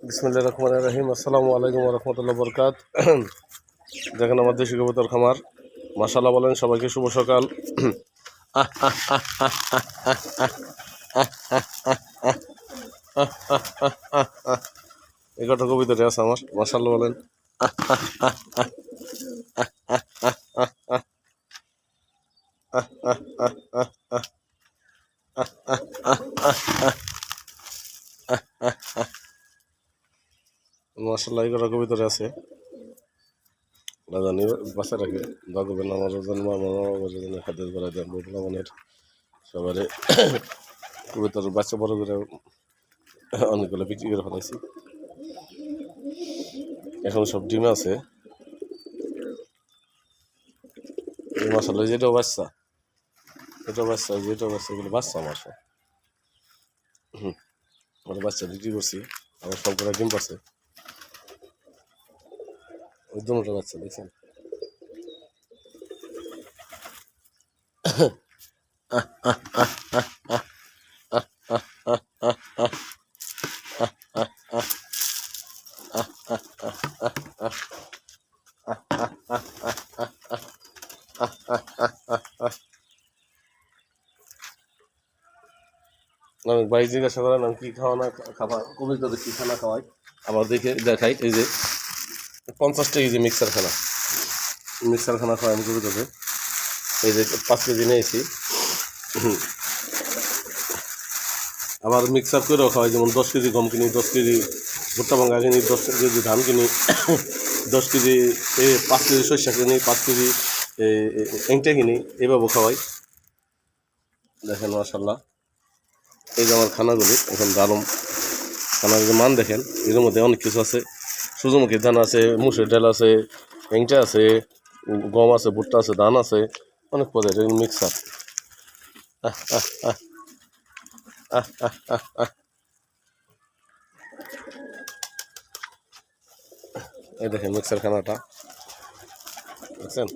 বিসমিল্লাহির রহমানির রহিম। আসসালামু আলাইকুম ওয়া রাহমাতুল্লাহি ওয়া বারাকাতুহু। দেখেন আমার দেশি কবুতর খামার, মাশাআল্লাহ বলেন। সবাইকে শুভ সকাল। এই কটা কবিতা আছে আমার, মাশাআল্লাহ বলেন। মাশাআল্লাহ এই কটা কবিতা আছে। জানি বাসা রাখে দোয়া করবেন আমার জন্য, আমার জন্য হাদিস করা দেন বললাম মনের সবারে। কবিতার বাচ্চা বড় করে অনেকগুলো বিক্রি করে ফেলাইছি, এখন সব ডিমে আছে। এই মাশাআল্লাহ যেটাও বাচ্চা, এটাও বাচ্চা, যেটাও বাচ্চা, এগুলো বাচ্চা আমার সব। আমার বাচ্চা বিক্রি করছি, আমার সব করে ডিম পাচ্ছে। ওই দুটো বাচ্চা দেখছেন। আমি ভাই জিজ্ঞাসা করেন আমি কী খাওয়ানা খাবার, কবিতাদের কী খানা খাওয়াই আবার দেখে দেখাই। এই যে 50 কেজি মিক্সার খানা খাওয়াই আমি কবিতাদের। এই যে 5 কেজি নিয়েছি, আবার মিক্সার করেও খাওয়াই। যেমন 10 কেজি গম কিনি, 10 কেজি ভুট্টা ভাঙ্গা কিনি, 10 কেজি ধান কিনি, 10 কেজি 5 কেজি সরষা কিনি, 5 কেজি এংটা কিনি, এইভাবে খাওয়াই। দেখেন মাশাআল্লাহ এই যে আমার খানাগুলি এখন দারুণ। খানার যে মান দেখেন, এর মধ্যে অনেক কিছু আছে। সূর্যমুখী ধান আছে, মুসুর ডাল আছে, এংটা আছে, গম আছে, ভুট্টা আছে, ধান আছে, অনেক পদের মিক্সার। এই দেখেন মিক্সার খানাটা দেখছেন।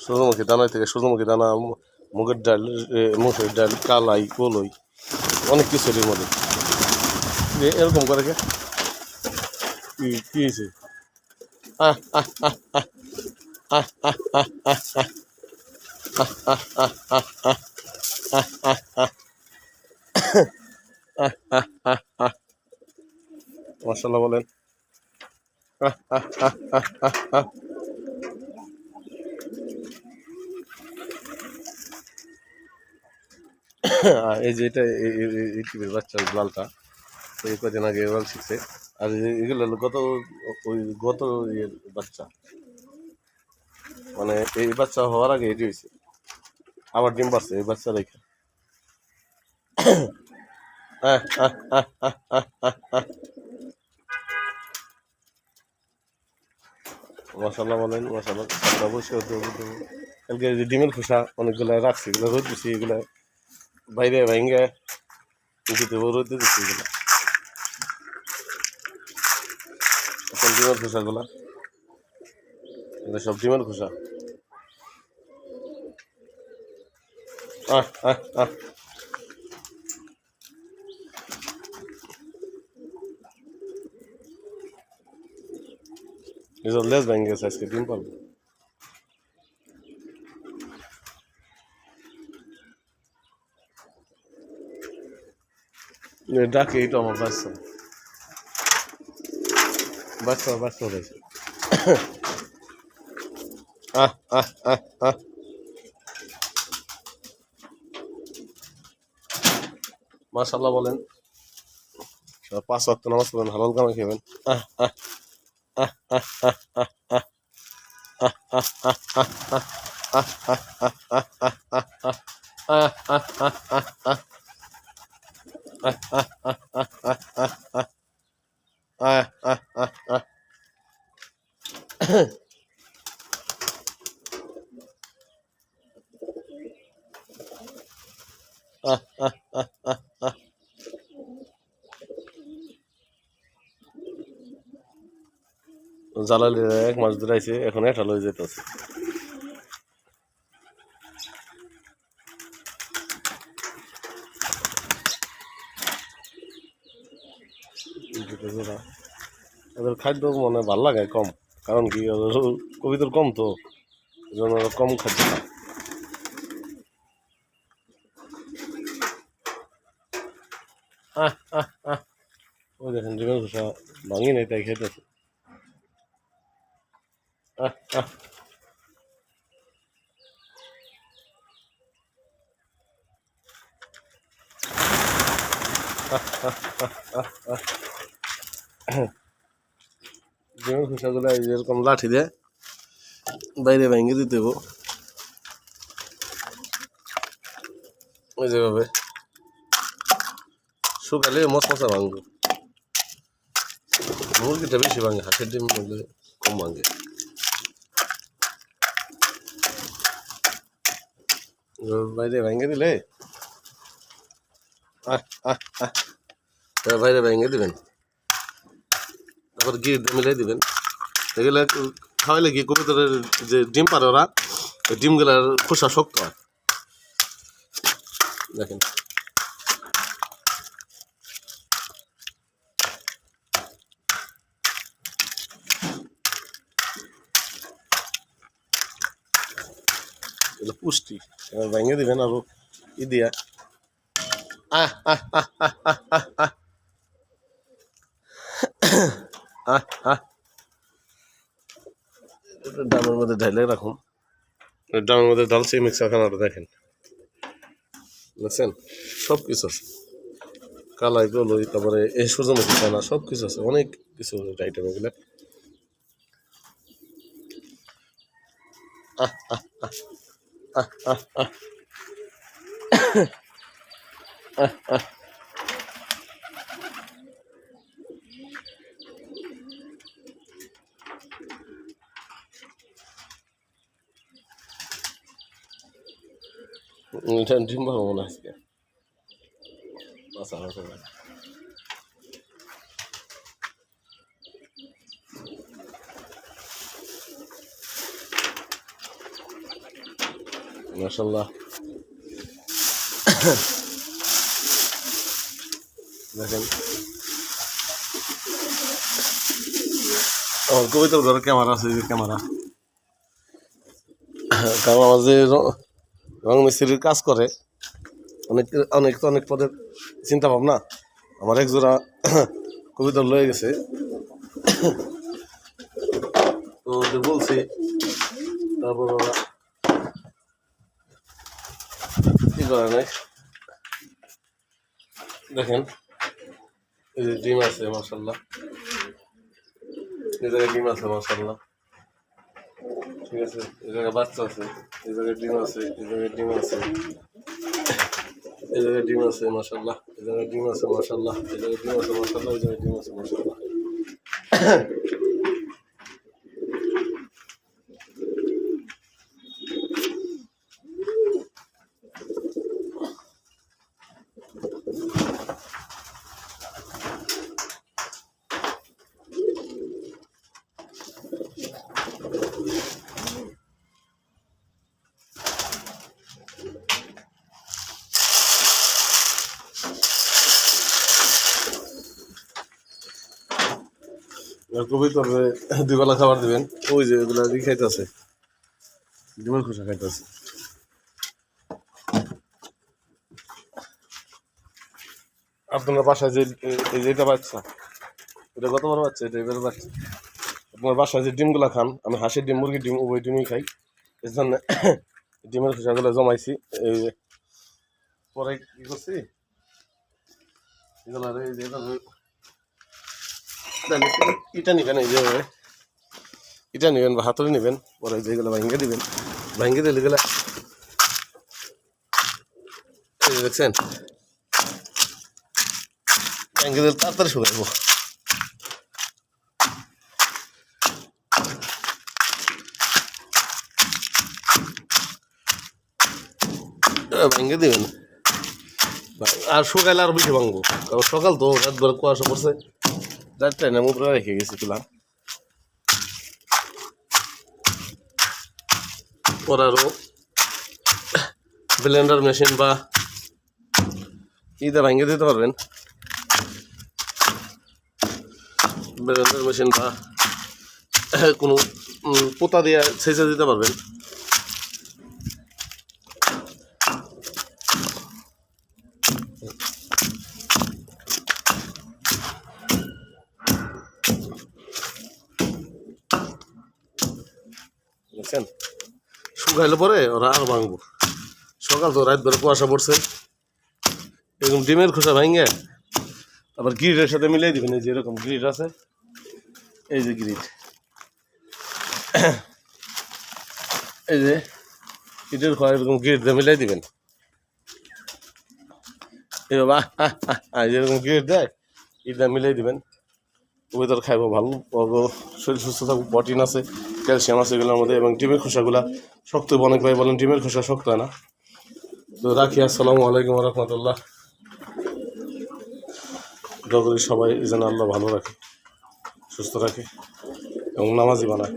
সূর্যমুখী দানা থেকে সূর্যমুখী দানা, মুগের ডাল, মুসুর ডাল, কালাই, কলই, অনেক কিছু এর মধ্যে। এরকম করে কি হয়েছে? মাশাআল্লাহ বলেন। এই যে এটা এই টিভির বাচ্চা লালটা, এই কদিন আগে লাল শিখছে। আর এগুলো হলো গত ইয়ের বাচ্চা, মানে এই বাচ্চা হওয়ার আগে এটি হয়েছে। আবার ডিম পারছে এই বাচ্চা রেখে। মাশাআল্লাহ বলেন, মাশাআল্লাহ। অবশ্যই কালকে ডিমের খোসা অনেকগুলো রাখছি, এগুলো রোদ দিচ্ছি, এগুলো বাইরে ভাইঙ্গে রোদ দিচ্ছি। এগুলো এখন ডিমের খোসাগুলা, এগুলো সব ডিমের খোসা। এসব লেজ ভেঙে গেছে, আজকে ডিম পারবো। ডাকে এইটা আমার বাচ্চা বাচ্চা বাচ্চা রয়েছে। মাশাআল্লাহ বলেন। 5 ওয়াক্ত নামাজ পড়েন, হালাল কামাই খাবেন। জ্বালালি 1 মাস ধরে আইছে, এখন এটা লয়ে যেতেছে। দুটো জোড়া। ওদের খাদ্য মানে ভাল লাগে কম, কারণ কি ওদের কবিতার কম তো, এই জন্য ওরা কম খাদ্য খায়। ওই দেখেন ডিমের খোসা ভাঙি নাই তাই খেতেছে। আহ আহ ডিমের খোসাগুলো এরকম লাঠি দিয়ে বাইরে ভেঙে দিতে হবো, ওই যেভাবে শুকালে মশমশা ভাঙবো। মুরগিটা বেশি ভাঙে, হাঁসের ডিম কম ভাঙে। বাইরে ভেঙে দিলে বাইরে ভেঙে দিবেন, তারপর গিয়ে মিলাই দিবেন। এগুলো খাওয়াইলে কি কবুতরের যে ডিম পারে ওরা, ওই ডিমগুলার খোসা শক্ত হয়। দেখেন এগুলো পুষ্টি, এবার ভেঙে দিবেন আরো ই দিয়া। ডামের মধ্যে ঢাইলে রাখুন, ডামের মধ্যে ঢালছি মিক্সার খানাটা দেখেন, বুঝছেন? সব কিছু আছে, কালাই গলই, তারপরে এই সূর্যমুখী খানা, সব কিছু আছে, অনেক কিছু আইটেম এগুলো। এটা ডিম ভালো মনে হয় আজকে। মাশাআল্লাহ দেখেন আমার কবিতার ঘরে ক্যামেরা আছে, যে ক্যামেরা, কারণ আমার যে রং মিস্ত্রির কাজ করে, অনেক অনেক অনেক পদের চিন্তা ভাবনা। আমার এক জোড়া কবিতা লয়ে গেছে, তো ওদের বলছি, তারপর ওরা কি করে নাই। দেখেন এই যে ডিম আছে মাশাআল্লাহ, এই জায়গায় ডিম আছে মাশাআল্লাহ, ঠিক আছে? এই জায়গায় বাচ্চা আছে, এই জায়গায় ডিম আছে, এই জায়গায় ডিম আছে, এই জায়গায় ডিম আছে মাশাআল্লাহ, এই জায়গায় ডিম আছে মাশাআল্লাহ, এই জায়গায় ডিম আছে মাশাআল্লাহ, এই জায়গায় ডিম আছে মাশাআল্লাহ। কবিতর দুবেলা খাবার দিবেন, ওই যে এগুলা খাইতেছে, ডিমের খোসা খাইতেছে। আপনার বাসায় যে এই যে এটা বাচ্চা, এটা কত বড় বাচ্চা, এটা এবার বাচ্চা। আপনার বাসায় যে ডিমগুলা খান, আমি হাঁসের ডিম মুরগির ডিম উভয় ডিমই খাই, এর জন্য ডিমের খোসাগুলো জমাইছি। এই পরে কি করছি, এগুলো ইটা নিবেন, এই যে ইটা নিবেন বা হাতুড়ি নিবেন, পরে যেগুলো ভাঙ্গে দিবেন, ভাঙ্গে দিলে গেলে দেখছেন ভাঙ্গে দিলে তাড়াতাড়ি শুকাইব। ভাঙ্গে দিবেন আর শুকাইলে আর বেশি ভাঙবো, কারণ সকাল তো রাতবার কুয়াশা পড়ছে, রাতটাই না মুদ্রা রেখে গেছি তুলা। পরে আরো ব্লেন্ডার মেশিন বা ইদা ভাঙ্গে দিতে পারবেন। ব্লেন্ডার মেশিন বা কোনো পোতা দিয়ে ছেঁচে দিতে পারবেন। বুঝছেন, শুকাইলে পরে ওরা আরো ভাঙবো। সকাল তো রাত ধরে কুয়াশা পড়ছে, এরকম ডিমের খোসা ভাঙে আবার গ্রিটের সাথে মিলাই দিবেন। এই যে এরকম গ্রিট আছে, এই যে গ্রিট, এই যে ইটের খোয়া এরকম গ্রিট দিয়ে মিলাই দিবেন। এই বাবা যেরকম গ্রিট দেয় ইট দিয়ে মিলাই দিবেন। ওয়েদার খাইবো ভালো, শরীর সুস্থ থাকবো, প্রোটিন আছে, ক্যালসিয়াম আছে এগুলোর মধ্যে। এবং ডিমের খোসাগুলা শক্ত, অনেক ভাই বলেন ডিমের খোসা শক্ত হয় না। তো রাখি, আসসালামু আলাইকুম রহমতুল্লাহ। দোয়া করি সবাই যেন আল্লাহ ভালো রাখে, সুস্থ রাখে এবং নামাজি বানায়।